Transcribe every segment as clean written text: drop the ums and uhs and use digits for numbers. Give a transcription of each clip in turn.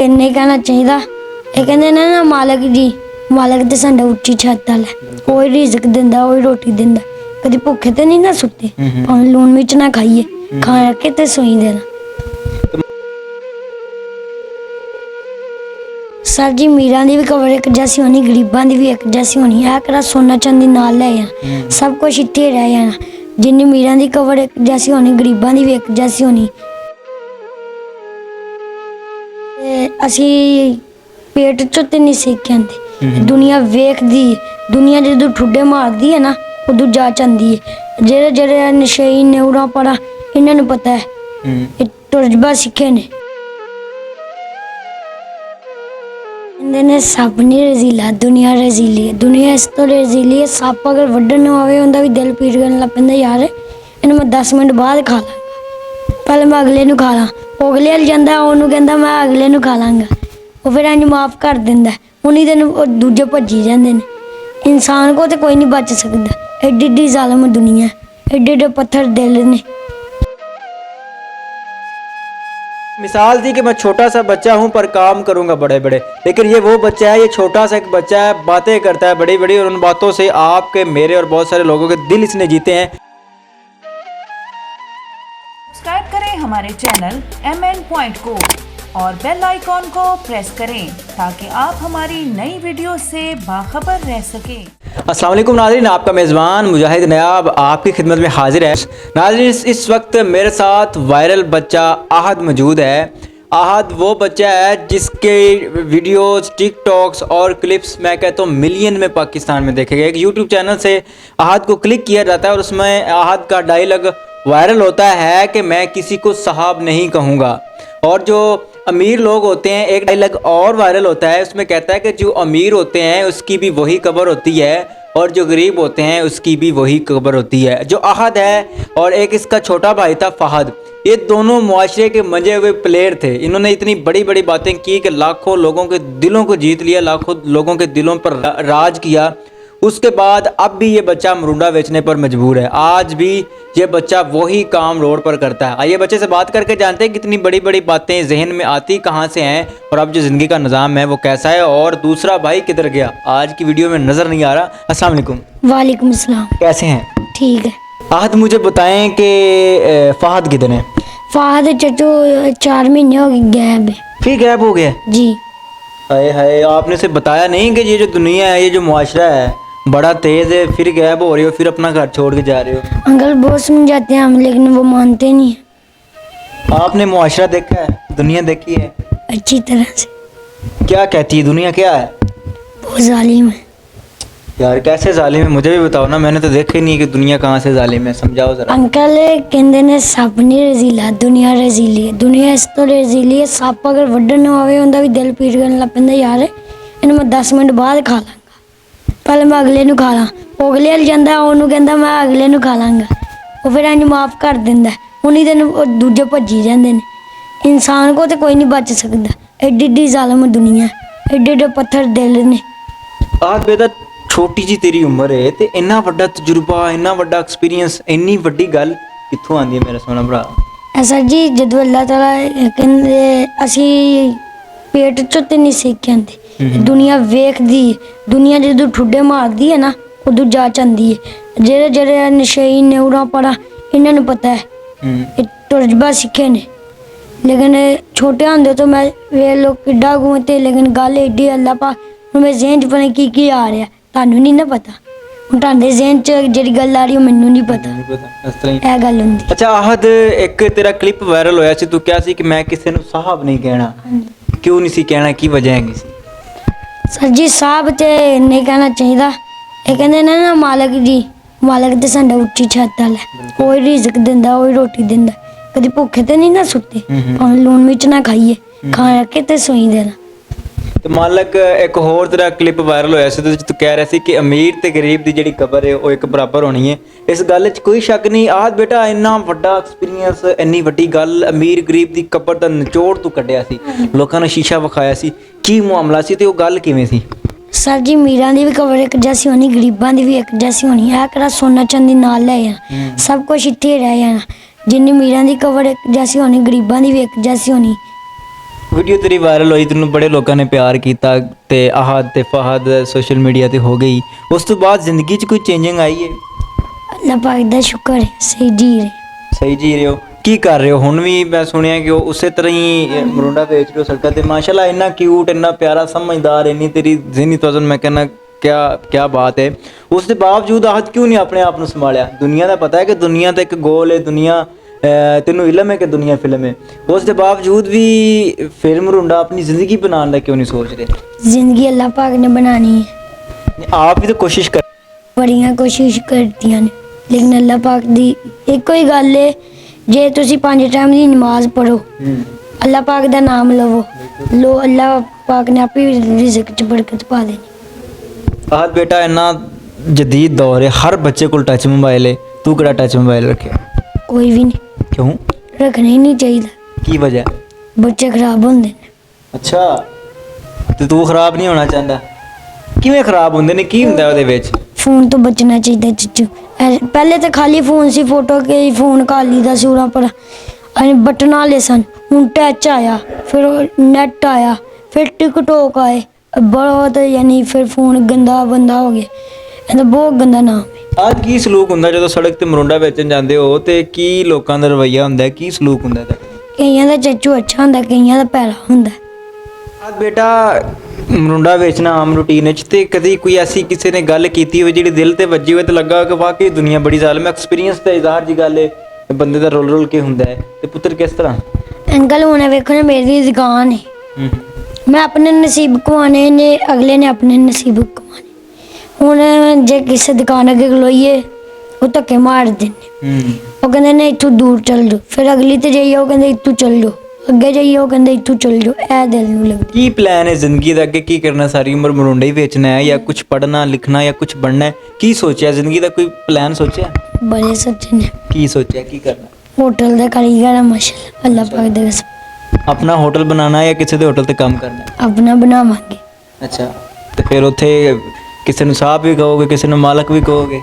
नहीं कहना चाहिए। ये कहते ने ना मालक जी, मालक तो साडा उच्ची छत वाला है, कोई रिजक दिंदा, कोई रोटी दिंदा, कभी भुखे तो नहीं ना सुते, भावें लून मिर्च ना खाइए, खा के ते सोई देना। सर जी मीरां दी भी कबर एक जैसी होनी, गरीबां दी भी एक जैसी होनी है। करा सोना चांदी नाल ले जाना, सब कुछ इत्थे रह जाना। जिन्नी मीरां दी कबर एक जैसी होनी, गरीबां दी भी एक जैसी होनी। ਅਸੀਂ पेट चो ते नहीं सीख के आंदे, दुनिया वेखदी, दुनिया जो ठुड्डे मारदी है ना उदू जा चाहती है। जेरे जेरे नशेई नेउरा पड़ा इन्होंने पता है, तजुर्बा सीखे ने। ने सप नहीं रजीला, दुनिया रजीली है। दुनिया इस तो रजीली है, सप अगर वड्डन आवे उनका भी दिल पीड़ करने लग पैंदा, यार इन्हें मैं 10 मिनट बाद खा लांगा, पहले मैं अगले नूं खा ला। अगले हल जांदा, ओनू कहंदा मैं अगले नूं खा लांगा, वो फिर इंज माफ़ कर दिंदा। उन्हीं दिन दूजे भज्जी जांदे ने। इंसान को तो कोई नहीं बच सकता, एड्डी एड्डी जालम दुनिया, एड्डे एड्डे पत्थर दिल ने। मिसाल थी कि मैं छोटा सा बच्चा हूँ पर काम करूँगा बड़े बड़े, लेकिन ये वो बच्चा है, ये छोटा सा एक बच्चा है, बातें करता है बड़ी बड़ी, और उन बातों से आपके, मेरे और बहुत सारे लोगों के दिल इसने जीते हैं। सब्सक्राइब करें हमारे चैनल MN पॉइंट को और बेल आइकॉन को प्रेस करें ताकि आप हमारी नई वीडियो से बाखबर रह सकें। अस्सलाम वालेकुम नाज़रीन, आपका मेज़बान मुजाहिद नयाब आपकी खिदमत में हाजिर है। नाज़रीन इस वक्त मेरे साथ वायरल बच्चा आहद मौजूद है। आहद वो बच्चा है जिसके वीडियोस, टिकटॉक्स और क्लिप्स मैं कहता हूँ मिलियन में पाकिस्तान में देखे गए। एक यूट्यूब चैनल से आहद को क्लिक किया जाता है और उसमें आहद का डायलॉग वायरल होता है कि मैं किसी को साहब नहीं कहूँगा। और जो अमीर लोग होते हैं, एक डायलॉग और वायरल होता है, उसमें कहता है कि जो अमीर होते हैं उसकी भी वही कब्र होती है और जो गरीब होते हैं उसकी भी वही कब्र होती है। जो आहद है और एक इसका छोटा भाई था फहद, ये दोनों मुआशरे के मजे हुए प्लेयर थे। इन्होंने इतनी बड़ी बड़ी बातें की कि लाखों लोगों के दिलों को जीत लिया, लाखों लोगों के दिलों पर राज किया। उसके बाद अब भी ये बच्चा मरुंडा बेचने पर मजबूर है। आज भी ये बच्चा वही काम रोड पर करता है। आइए बच्चे से बात करके जानते हैं कितनी बड़ी बड़ी बातें जहन में आती कहाँ से हैं और अब जो ज़िंदगी का निज़ाम है वो कैसा है, और दूसरा भाई किधर गया, आज की वीडियो में नज़र नहीं आ रहा। अस्सलाम वालेकुम। वालेकुम सलाम। कैसे हैं? ठीक है। आहद मुझे बताएं कि फहद किधर है? फहद चचो 4 महीने हो गए गैब है। फिर गैब हो गया जी। हाय हाय, आपने से बताया नहीं कि ये जो दुनिया है, ये जो मुआशरा है बड़ा तेज़ है, फिर गैब हो रही हो, फिर अपना घर छोड़ के जा रहे हो। अंकल बहुत समझाते हैं हम, लेकिन वो मानते नहीं है। आपने मुआशरा देखा है, दुनिया देखी है अच्छी तरह से। क्या कहती है दुनिया, क्या है? बहुत जालिम है। यार कैसे जालिम है, मुझे भी बताओ ना, मैंने तो देखा ही नहीं कि दुनिया कहाँ से जालिम है, समझाओ जरा। अंकल कहते ने सप नहीं रजीला, दुनिया रजीली है। दुनिया इस तो रजीली है, सप अगर वड्डन आवे उनका भी दिल पीड़ करने लग पैंदा, यार इन्हें मैं 10 मिनट बाद खा लांगा, पहले मैं अगले नूं खा ला। अगले हल जांदा, ओनू कहंदा मैं अगले नूं खा लांगा, वो फिर इंज माफ़ कर दिंदा। उन्हीं दिन दूजे भज्जी जांदे ने। इंसान को तो कोई नहीं बच सकता, एड्डी एड्डी जालम दुनिया, एड्डे एड्डे पत्थर दिल ने। आहद बेटा छोटी जी तेरी उम्र है ते इन्ना वड्डा तजुर्बा, इन्ना वड्डा एक्सपीरियंस, इन्नी वड्डी गल कित्थों आंदी है मेरा सोना भरा? ऐसा जी जदों अल्लाह ताला कहंदे असीं पेट चो ते नहीं सीख के आंदे, दुनिया वेखदी, दुनिया जो ठुड्डे मारदी है ना उदू जा चाहती है। जेरे जेरे नशेई नेउरा पड़ा इन्होंने पता है, तजुर्बा सीखे ने। लेकिन छोटे होंदे तो मैं वे लोग किड्डा घूमते, लेकिन गल एड्डी अल्लाह पा हूँ मेरे जहन च पता की आ रहा, तुहानू नहीं ना पता, हूँ तुहाडे जहन च जेह्ड़ी गल आ रही है मैनू नहीं पता, यह गल हुंदी। अच्छा आहद, एक तेरा क्लिप वायरल होया सी, तू क्या सी कि मैं किसी नूं साहब नहीं कहना, क्यों नहीं सी कहना, की वजह है सी? सर जी साहब ते नहीं कहना चाहिए। ये कहते ने ना मालक जी, मालक तो साडा उच्ची छत वाला है, कोई रिजक दिंदा, कोई रोटी दिंदा, कभी भुखे तो नहीं ना सुते, भावें लून मिर्च ना खाइए, खा के ते सोई देना। तो मालक एक होर तेरा क्लिप वायरल होया सी, तू कह रहा सी कि अमीर ते गरीब दी जिहड़ी कबर है वो एक बराबर होनी है। इस गल च कोई शक नहीं। आहद बेटा इन्ना वड्डा एक्सपीरियंस, इन्नी वड्डी गल, अमीर गरीब दी कबर दा निचोड़ तू कड्ढिया सी, लोकां नूं शीशा विखाया सी, की मामला सी ते वो गल किवें सी? सर जी मीरां दी भी कबर एक जैसी होनी, गरीबां दी भी एक जैसी होनी है। करा सोना चांदी नाल ले जाना, सब कुछ इत्थे रह जाना। जिन्नी मीरां दी कबर एक जैसी होनी, गरीबां दी भी एक जैसी होनी। ਵੀਡੀਓ ਤੇਰੀ ਵਾਇਰਲ ਹੋਈ, ਤੈਨੂੰ ਬੜੇ ਲੋਕਾਂ ਨੇ ਪਿਆਰ ਕੀਤਾ ਤੇ ਆਹਦ ਤੇ ਫਹਦ ਸੋਸ਼ਲ ਮੀਡੀਆ ਤੇ ਹੋ ਗਈ। ਉਸ ਤੋਂ ਬਾਅਦ ਜ਼ਿੰਦਗੀ 'ਚ ਕੋਈ ਚੇਂਜਿੰਗ ਆਈ ਹੈ? ਅੱਲਾਹ ਪਾਕ ਦਾ ਸ਼ੁਕਰ ਹੈ, ਸਹੀ ਜੀ ਰਹੇ। ਸਹੀ ਜੀ ਰਹੇ ਹੋ? ਕੀ ਕਰ ਰਹੇ ਹੋ ਹੁਣ ਵੀ? ਮੈਂ ਸੁਣਿਆ ਕਿ ਉਹ ਉਸੇ ਤਰ੍ਹਾਂ ਹੀ ਮਰੁੰਡਾ ਵੇਚ ਰਹੇ ਹੋ ਸੜਕਾਂ ਤੇ। ਮਾਸ਼ਾਅੱਲਾ ਇੰਨਾ ਕਿਊਟ, ਇੰਨਾ ਪਿਆਰਾ, ਸਮਝਦਾਰ, ਇੰਨੀ ਤੇਰੀ ਜ਼ਿਹਨੀ ਤਵਜ਼ਨ, ਮੈਂ ਕਹਿੰਦਾ क्या बात है। ਉਸ ਦੇ ਬਾਵਜੂਦ ਆਹਦ ਕਿਉਂ ਨਹੀਂ ਆਪਣੇ ਆਪ ਨੂੰ ਸੰਭਾਲਿਆ? ਦੁਨੀਆ ਦਾ ਪਤਾ ਹੈ ਕਿ ਦੁਨੀਆ ਤਾਂ ਇੱਕ ਗੋਲ ਹੈ, ਦੁਨੀਆ ਤੈਨੂੰ ਇਲਮ ਹੈ ਕਿ ਦੁਨੀਆ ਫਿਲਮ ਹੈ। ਉਸ ਦੇ ਬਾਵਜੂਦ ਵੀ ਫਿਰ ਮਰੁੰਡਾ ਆਪਣੀ ਜ਼ਿੰਦਗੀ ਬਣਾਉਣ ਦਾ ਕਿਉਂ ਨਹੀਂ ਸੋਚ ਰਹੇ? ਜ਼ਿੰਦਗੀ ਅੱਲਾਹ ਪਾਕ ਨੇ ਬਣਾਣੀ ਹੈ, ਆਪ ਵੀ ਤਾਂ ਕੋਸ਼ਿਸ਼ ਕਰ। ਬੜੀਆਂ ਕੋਸ਼ਿਸ਼ ਕਰਦੀਆਂ ਨੇ, ਲੇਕਿਨ ਅੱਲਾਹ ਪਾਕ ਦੀ ਇੱਕੋ ਹੀ ਗੱਲ ਹੈ, ਜੇ ਤੁਸੀਂ 5 ਟਾਈਮ ਦੀ ਨਮਾਜ਼ ਪੜੋ, ਅੱਲਾਹ ਪਾਕ ਦਾ ਨਾਮ ਲਵੋ, ਲੋ ਅੱਲਾਹ ਪਾਕ ਨੇ ਆਪੇ ਰਿਜ਼ਕ 'ਚ ਬਰਕਤ ਪਾ ਦੇਣੀ। ਆਹਦ ਬੇਟਾ ਇੰਨਾ ਜਦੀਦ ਦੌਰ ਹੈ, ਹਰ ਬੱਚੇ ਕੋਲ ਟੱਚ ਮੋਬਾਈਲ ਹੈ, ਤੂੰ ਕਿਹੜਾ ਟੱਚ ਮੋਬਾਈਲ ਰੱਖਿਆ? ਕੋਈ ਵੀ ਨਹੀਂ। ਕਿਉਂ? ਰੱਖਣਾ ਹੀ ਨਹੀਂ ਚਾਹੀਦਾ, ਕੀ ਵਜ੍ਹਾ? ਬੱਚੇ ਖਰਾਬ ਹੁੰਦੇ ਨੇ। ਅੱਛਾ, ਤੇ ਤੂੰ ਖਰਾਬ ਨਹੀਂ ਹੋਣਾ ਚਾਹੁੰਦਾ? ਕਿਵੇਂ ਖਰਾਬ ਹੁੰਦੇ ਨੇ? ਕੀ ਹੁੰਦਾ ਉਹਦੇ ਵਿੱਚ? ਫੋਨ ਤੋਂ ਬਚਣਾ ਚਾਹੀਦਾ ਚੀਚੂ। ਪਹਿਲੇ ਤਾਂ ਖਾਲੀ ਫੋਨ ਸੀ, ਫੋਟੋ ਕੇ ਫੋਨ ਕਾਲੀ ਦਾ ਸੂਰਾ ਪਰ ਅਨੇ ਬਟਨ ਵਾਲੇ ਸਨ, ਹੁਣ ਟੱਚ ਆਇਆ, ਫਿਰ ਨੈਟ ਆਇਆ, ਫਿਰ ਟਿਕਟੋਕ ਆਏ, ਬਹੁਤ ਯਾਨੀ ਫਿਰ ਫੋਨ ਗੰਦਾ ਬੰਦਾ ਹੋ ਗਿਆ। ਇਹਦਾ ਬਹੁਤ ਗੰਦਾ ਨਾਮ ਹੈ। ਆਹ ਕੀ ਸਲੂਕ ਹੁੰਦਾ ਜਦੋਂ ਸੜਕ ਤੇ ਮਰੁੰਡਾ ਵੇਚਣ ਜਾਂਦੇ ਹੋ ਤੇ ਕੀ ਲੋਕਾਂ ਦਾ ਰਵੱਈਆ ਹੁੰਦਾ? ਕੀ ਸਲੂਕ ਹੁੰਦਾ ਤੁਹਾਡਾ? ਕਈਆਂ ਦਾ ਚੱਚੂ ਅੱਛਾ ਹੁੰਦਾ, ਕਈਆਂ ਦਾ ਭੈੜਾ ਹੁੰਦਾ। ਆਹ ਬੇਟਾ ਮਰੁੰਡਾ ਵੇਚਣਾ ਆਮ ਰੂਟੀਨ ਵਿੱਚ, ਤੇ ਕਦੀ ਕੋਈ ਐਸੀ ਕਿਸੇ ਨੇ ਗੱਲ ਕੀਤੀ ਹੋਵੇ ਜਿਹੜੀ ਦਿਲ ਤੇ ਵੱਜੀ ਹੋਵੇ ਤੇ ਲੱਗਾ ਕਿ ਵਾਕਈ ਦੁਨੀਆ ਬੜੀ ਜ਼ਾਲਮ ਹੈ? ਐਕਸਪੀਰੀਅੰਸ ਦਾ ਇਜ਼ਹਾਰ ਦੀ ਗੱਲ ਹੈ, ਬੰਦੇ ਦਾ ਰੋਲ ਕੇ ਹੁੰਦਾ ਹੈ। ਤੇ ਪੁੱਤਰ ਕਿਸ ਤਰ੍ਹਾਂ? ਅੰਕਲ ਹੁਣ ਵੇਖੋ ਨਾ, ਮੇਰੀ ਦੁਕਾਨ ਹੈ, ਮੈਂ ਆਪਣੇ ਨਸੀਬ ਕਮਾਣੇ ਨੇ, ਅਗਲੇ ਨੇ ਆਪਣੇ ਨਸੀਬ ਕਮਾਣੇ। ਹੁਣ ਜੇ ਕਿਸੇ ਦੁਕਾਨ ਅੱਗੇ ਖਲੋਈਏ, ਉਹ ਧੱਕੇ ਮਾਰਦੇ ਨੇ, ਉਹ ਕਹਿੰਦੇ ਨੇ ਇੱਥੋਂ ਦੂਰ ਚੱਲ ਜਾਓ, ਫਿਰ ਅਗਲੀ ਤੇ ਜਾਈਏ ਉਹ ਕਹਿੰਦੇ ਇੱਥੋਂ ਚੱਲ ਜਾਓ, ਅੱਗੇ ਜਾਈਏ ਉਹ ਕਹਿੰਦੇ ਇੱਥੋਂ ਚੱਲ ਜਾਓ। ਇਹ ਦਿਲ ਨੂੰ ਲੱਗਦਾ। ਕੀ ਪਲਾਨ ਹੈ ਜ਼ਿੰਦਗੀ ਦਾ? ਅੱਗੇ ਕੀ ਕਰਨਾ? ਸਾਰੀ ਉਮਰ ਮਰੁੰਡਾ ਹੀ ਵੇਚਣਾ ਹੈ ਜਾਂ ਕੁਝ ਪੜ੍ਹਨਾ ਲਿਖਣਾ ਜਾਂ ਕੁਝ ਬਣਨਾ ਹੈ? ਕੀ ਸੋਚਿਆ ਜ਼ਿੰਦਗੀ ਦਾ? ਕੋਈ ਪਲਾਨ ਸੋਚਿਆ? ਬੜੇ ਸੱਚੇ ਨੇ। ਕੀ ਸੋਚਿਆ? ਕੀ ਕਰਨਾ? ਹੋਟਲ ਦਾ ਕਾਰੀਗਰ ਹੈ ਮਾਸ਼ਾਅੱਲਾ, ਅੱਲਾਹ ਪਾਕ ਦੇ ਕਸਮ। ਆਪਣਾ ਹੋਟਲ ਬਣਾਉਣਾ ਜਾਂ ਕਿਸੇ ਦੇ ਹੋਟਲ ਤੇ ਕੰਮ ਕਰਨਾ? ਆਪਣਾ ਬਣਾਵਾਂਗੇ। ਅੱਛਾ, ਤੇ ਫਿਰ ਉੱਥੇ ਕਿਸੇ ਨੂੰ ਸਾਹਿਬ ਵੀ ਕਹੋਗੇ, ਕਿਸੇ ਨੂੰ ਮਾਲਕ ਵੀ ਕਹੋਗੇ?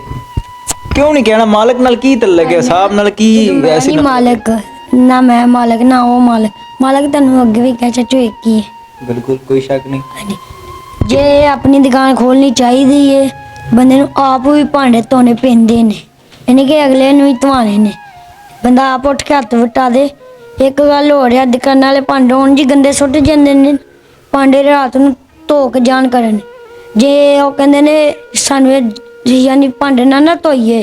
ਕਿਉਂ ਨਹੀਂ ਕਹਿਣਾ? ਮਾਲਕ ਨਾਲ ਕੀ ਤਲਕ ਹੈ, ਸਾਹਿਬ ਨਾਲ ਕੀ ਐਸੀ? ਨਹੀਂ ਮਾਲਕ, ਨਾ ਮੈਂ ਮਾਲਕ ਨਾ ਉਹ ਮਾਲਕ। ਮਾਲਕ ਤੁਹਾਨੂੰ ਅੱਗੇ ਵੀ ਕਹਿ ਚਾਚੂ ਇੱਕ ਹੀ ਹੈ। ਬਿਲਕੁਲ, ਕੋਈ ਸ਼ੱਕ ਨਹੀਂ। ਹਾਂਜੀ, ਜੇ ਆਪਣੀ ਦੁਕਾਨ ਖੋਲਣੀ ਚਾਹੀਦੀ ਹੈ, ਬੰਦੇ ਨੂੰ ਆਪ ਵੀ ਭਾਂਡੇ ਧੋਣੇ ਪੈਂਦੇ ਨੇ, ਯਾਨੀ ਕਿ ਅਗਲੇ ਨੂੰ ਹੀ ਧਵਾਣੇ ਨੇ। ਬੰਦਾ ਆਪ ਉੱਠ ਕੇ ਹੱਥ ਵਟਾ ਦੇ। ਇੱਕ ਗੱਲ ਹੋ ਰਿਹਾ, ਦੁਕਾਨਾਂ ਵਾਲੇ ਭਾਂਡੇ ਹੁਣ ਜੀ ਗੰਦੇ ਸੁੱਟ ਜਾਂਦੇ ਨੇ, ਭਾਂਡੇ ਰਾਤ ਨੂੰ ਧੋ ਕੇ ਜਾਣ ਕਰਨ। ਜੇ ਉਹ ਕਹਿੰਦੇ ਨੇ ਸਾਨੂੰ ਯਾਨੀ ਭਾਂਡੇ ਨਾ ਧੋਈਏ,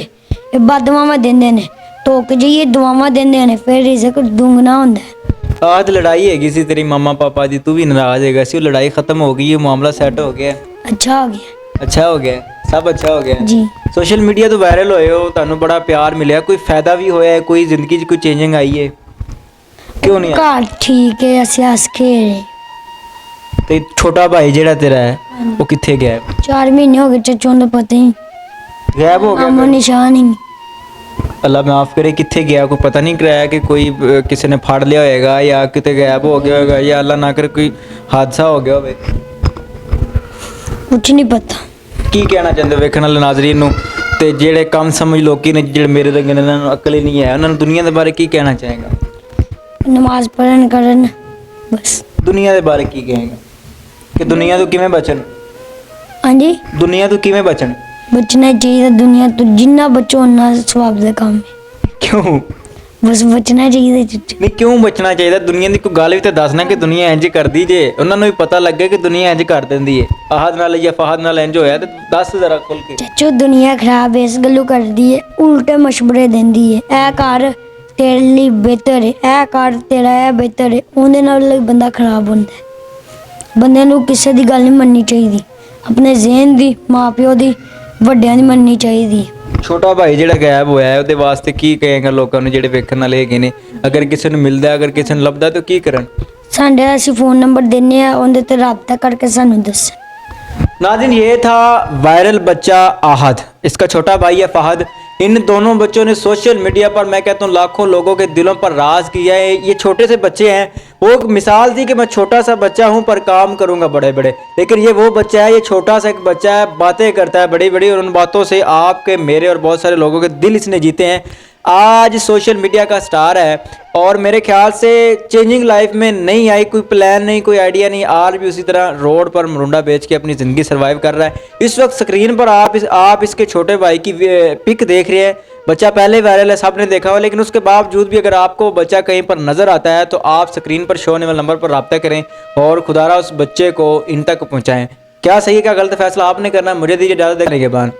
ਇਹ ਬਦਦੁਆਵਾਂ ਦਿੰਦੇ ਨੇ, ਧੋ ਕੇ ਜਾਈਏ ਦੁਆਵਾਂ ਦਿੰਦੇ ਨੇ, ਫਿਰ ਰਿਜ਼ਕ ਦੁੱਗਣਾ ਹੁੰਦਾ ਹੈ। ਆਹ ਤੇ ਲੜਾਈ ਹੈਗੀ ਸੀ ਤੇਰੀ ਮਾਮਾ ਪਾਪਾ ਦੀ, ਤੂੰ ਵੀ ਨਾਰਾਜ਼ ਹੈਗਾ ਸੀ, ਉਹ ਲੜਾਈ ਖਤਮ ਹੋ ਗਈ, ਇਹ ਮਾਮਲਾ ਸੈੱਟ ਹੋ ਗਿਆ? ਅੱਛਾ ਹੋ ਗਿਆ। ਅੱਛਾ ਹੋ ਗਿਆ, ਸਭ ਅੱਛਾ ਹੋ ਗਿਆ ਜੀ। ਸੋਸ਼ਲ ਮੀਡੀਆ ਤੋਂ ਵਾਇਰਲ ਹੋਏ ਹੋ, ਤੁਹਾਨੂੰ ਬੜਾ ਪਿਆਰ ਮਿਲਿਆ, ਕੋਈ ਫਾਇਦਾ ਵੀ ਹੋਇਆ ਹੈ? ਕੋਈ ਜ਼ਿੰਦਗੀ 'ਚ ਕੋਈ ਚੇਂਜਿੰਗ ਆਈ ਹੈ? ਕਿਉਂ ਨਹੀਂ? ਘਰ ਠੀਕ ਹੈ, ਅਸੀਂ ਹੱਸ ਖੇਡ। ਤੇ ਛੋਟਾ ਭਾਈ ਜਿਹੜਾ ਤੇਰਾ ਹੈ ਉਹ ਕਿੱਥੇ ਗਿਆ? 4 ਮਹੀਨੇ ਹੋ ਗਏ ਚਾਚੂ ਨੂੰ ਪਤਾ ਹੀ ਗਾਇਬ ਹੋ ਨਾਮੋ ਗਿਆ? ਨਿਸ਼ਾਨ ਹੀ ਨਹੀਂ। ਅੱਲਾ ਮਾਫ ਕਰੇ, ਕਿੱਥੇ ਗਿਆ? ਕੋਈ ਪਤਾ ਨਹੀਂ ਕਰਾਇਆ ਕਿ ਕੋਈ ਕਿਸੇ ਨੇ ਫੜ ਲਿਆ ਹੋਏਗਾ ਜਾਂ ਕਿਤੇ ਗਾਇਬ ਹੋ ਗਿਆ ਹੋਏਗਾ, ਜਾਂ ਅੱਲਾ ਨਾ ਕਰੇ ਕੋਈ ਹਾਦਸਾ ਹੋ ਗਿਆ ਹੋਵੇ? ਕੁਛ ਨਹੀਂ ਪਤਾ। ਕੀ ਕਹਿਣਾ ਚਾਹੁੰਦੇ ਵੇਖਣ ਵਾਲੇ ਨਾਜ਼ਰੀਨ ਨੂੰ? ਤੇ ਜਿਹੜੇ ਕੰਮ ਸਮਝ ਲੋਕੀ ਨੇ, ਜਿਹੜੇ ਮੇਰੇ ਰੰਗ ਨੇ, ਇਹਨਾਂ ਨੂੰ ਅਕਲ ਹੀ ਨਹੀਂ ਹੈ, ਉਹਨਾਂ ਨੂੰ ਦੁਨੀਆ ਦੇ ਬਾਰੇ ਕੀ ਕਹਿਣਾ ਚਾਹੇਗਾ? ਨਮਾਜ਼ ਪੜ੍ਹਨ ਕਰਨ ਬਸ। ਦੁਨੀਆ ਦੇ ਬਾਰੇ ਕੀ ਕਹੇਗਾ ਕਿ ਦੁਨੀਆ ਤੋਂ ਕਿਵੇਂ ਬਚਣ? ਹਾਂਜੀ, ਦੁਨੀਆ ਤੋਂ ਕਿਵੇਂ ਬਚਣ? ਬਚਣਾ ਚਾਹੀਦਾ ਦੁਨੀਆ ਤੋਂ, ਜਿੰਨਾ ਬਚੋ ਉਨਾ ਸਵਾਬ ਦਾ ਕੰਮ ਹੈ। ਕਿਉਂ? ਬਸ ਬਚਣਾ ਚਾਹੀਦਾ ਚਾਚੂ। ਨਹੀਂ, ਕਿਉਂ ਬਚਣਾ ਚਾਹੀਦਾ? ਦੁਨੀਆ ਦੀ ਕੋਈ ਗੱਲ ਵੀ ਤਾਂ ਦੱਸਣਾ ਕਿ ਦੁਨੀਆ ਇੰਜ ਕਰਦੀ ਜੇ, ਉਹਨਾਂ ਨੂੰ ਵੀ ਪਤਾ ਲੱਗੇ ਕਿ ਦੁਨੀਆ ਇੰਜ ਕਰ ਦਿੰਦੀ ਹੈ। ਆਹਦ ਨਾਲ ਜਾਂ ਫਹਦ ਨਾਲ ਇੰਜ ਹੋਇਆ ਤੇ ਦੱਸ ਜ਼ਰਾ ਖੁੱਲ ਕੇ। ਚਾਚੂ ਦੁਨੀਆ ਖਰਾਬ ਇਸ ਗੱਲੋਂ ਕਰਦੀ ਹੈ, ਉਲਟੇ ਮਸ਼ਵਰੇ ਦਿੰਦੀ ਹੈ, ਇਹ ਕਰ ਤੇਰੇ ਲਈ ਬਿਹਤਰ ਹੈ, ਇਹ ਕਰ ਤੇਰਾ ਇਹ ਬਿਹਤਰ ਹੈ, ਉਹਦੇ ਨਾਲ ਬੰਦਾ ਖਰਾਬ ਹੁੰਦਾ ਹੈ। ਬੰਦੇ ਨੂੰ ਕਿਸੇ ਦੀ ਗੱਲ ਨਹੀਂ ਮੰਨਣੀ ਚਾਹੀਦੀ, ਆਪਣੇ ਜ਼ਿਹਨ ਦੀ, ਮਾਪਿਓ ਦੀ, ਵੱਡਿਆਂ ਦੀ ਮੰਨਣੀ ਚਾਹੀਦੀ ਹੈ। ਛੋਟਾ ਭਾਈ ਜਿਹੜਾ ਗਾਇਬ ਹੋਇਆ ਹੈ ਉਹਦੇ ਵਾਸਤੇ ਕੀ ਕਹੇਗਾ ਲੋਕਾਂ ਨੂੰ ਜਿਹੜੇ ਵੇਖਣ ਵਾਲੇ ਹੈਗੇ ਨੇ? ਅਗਰ ਕਿਸੇ ਨੂੰ ਮਿਲਦਾ, ਅਗਰ ਕਿਸੇ ਨੂੰ ਲੱਭਦਾ ਤਾਂ ਕੀ ਕਰਨ? ਸਾਡੇ ਅਸੀਂ फ़ोन नंबर देने हैं, ਉਹਦੇ ਤੇ ਰਾਬਤਾ करके सानू दस। नाज़रीन, ये था वायरल बच्चा आहद, इसका छोटा भाई है फहद। इन दोनों बच्चों ने सोशल मीडिया पर, मैं कहता हूँ, लाखों लोगों के दिलों पर राज किया है। ये छोटे से बच्चे हैं, वो एक मिसाल थी कि मैं छोटा सा बच्चा हूँ पर काम करूँगा बड़े बड़े। लेकिन ये वो बच्चा है, ये छोटा सा एक बच्चा है, बातें करता है बड़ी बड़ी, और उन बातों से आपके, मेरे और बहुत सारे लोगों के दिल इसने जीते हैं। आज सोशल मीडिया का स्टार है और मेरे ख्याल से चेंजिंग लाइफ में नहीं आई, कोई प्लान नहीं, कोई आइडिया नहीं, आज भी उसी तरह रोड पर मरुंडा बेच के अपनी ज़िंदगी सर्वाइव कर रहा है। इस वक्त स्क्रीन पर आप इसके छोटे भाई की पिक देख रहे हैं। बच्चा पहले वायरल है, सबने देखा हुआ, लेकिन उसके बावजूद भी अगर आपको बच्चा कहीं पर नज़र आता है तो आप स्क्रीन पर शो होने वाले नंबर पर रब्ता करें और खुदारा उस बच्चे को इन तक पहुँचाएँ। क्या सही है क्या गलत फैसला आपने करना है। मुझे दीजिए इजाज़त देने के बाद।